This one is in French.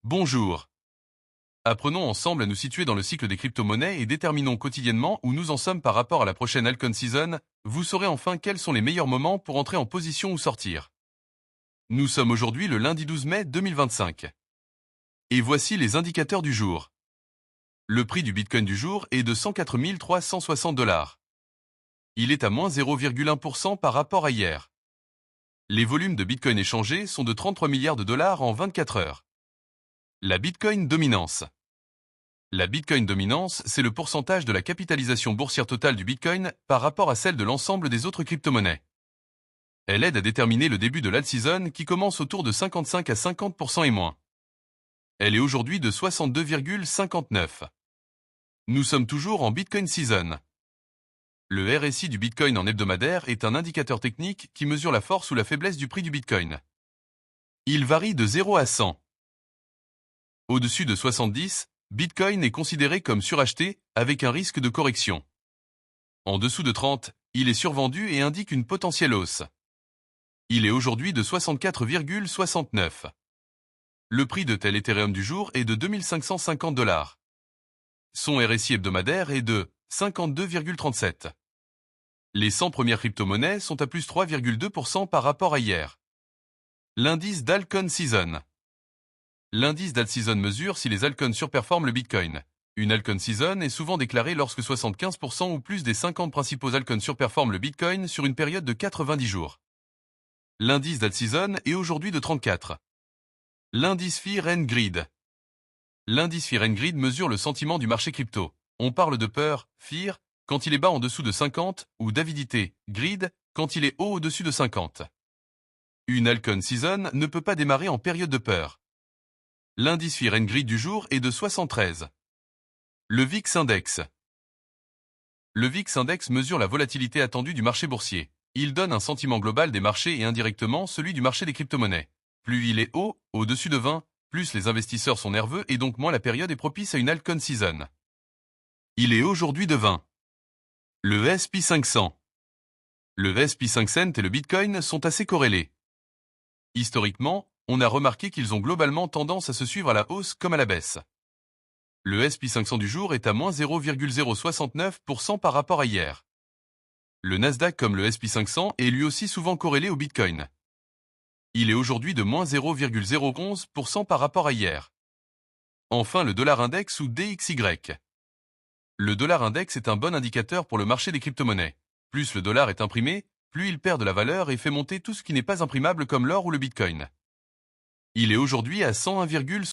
Bonjour. Apprenons ensemble à nous situer dans le cycle des crypto-monnaies et déterminons quotidiennement où nous en sommes par rapport à la prochaine Altcoin Season. Vous saurez enfin quels sont les meilleurs moments pour entrer en position ou sortir. Nous sommes aujourd'hui le lundi 12 mai 2025. Et voici les indicateurs du jour. Le prix du Bitcoin du jour est de 104 360 $. Il est à moins 0,1% par rapport à hier. Les volumes de Bitcoin échangés sont de 33 milliards de dollars en 24 heures. La Bitcoin dominance. La Bitcoin dominance, c'est le pourcentage de la capitalisation boursière totale du Bitcoin par rapport à celle de l'ensemble des autres crypto-monnaies. Elle aide à déterminer le début de l'alt-season qui commence autour de 55 à 50% et moins. Elle est aujourd'hui de 62,59. Nous sommes toujours en Bitcoin Season. Le RSI du Bitcoin en hebdomadaire est un indicateur technique qui mesure la force ou la faiblesse du prix du Bitcoin. Il varie de 0 à 100. Au-dessus de 70, Bitcoin est considéré comme suracheté avec un risque de correction. En dessous de 30, il est survendu et indique une potentielle hausse. Il est aujourd'hui de 64,69. Le prix de tel Ethereum du jour est de 2550 $. Son RSI hebdomadaire est de 52,37. Les 100 premières crypto-monnaies sont à plus 3,2% par rapport à hier. L'indice d'Altcoin Season. L'indice d'alt-season mesure si les altcoins surperforment le Bitcoin. Une altcoin season est souvent déclarée lorsque 75% ou plus des 50 principaux altcoins surperforment le Bitcoin sur une période de 90 jours. L'indice d'alt-season est aujourd'hui de 34. L'indice Fear and Greed. L'indice Fear and Greed mesure le sentiment du marché crypto. On parle de peur, fear, quand il est bas en dessous de 50, ou d'avidité, greed, quand il est haut au-dessus de 50. Une altcoin season ne peut pas démarrer en période de peur. L'indice Fear and Greed du jour est de 73. Le VIX Index. Le VIX Index mesure la volatilité attendue du marché boursier. Il donne un sentiment global des marchés et indirectement celui du marché des crypto-monnaies. Plus il est haut, au-dessus de 20, plus les investisseurs sont nerveux et donc moins la période est propice à une altcoin season. Il est aujourd'hui de 20. Le S&P 500. Le S&P 500 et le Bitcoin sont assez corrélés. Historiquement, on a remarqué qu'ils ont globalement tendance à se suivre à la hausse comme à la baisse. Le S&P 500 du jour est à moins 0,069% par rapport à hier. Le Nasdaq comme le S&P 500 est lui aussi souvent corrélé au Bitcoin. Il est aujourd'hui de moins 0,011% par rapport à hier. Enfin le dollar index ou DXY. Le dollar index est un bon indicateur pour le marché des crypto-monnaies. Plus le dollar est imprimé, plus il perd de la valeur et fait monter tout ce qui n'est pas imprimable comme l'or ou le Bitcoin. Il est aujourd'hui à 101,60.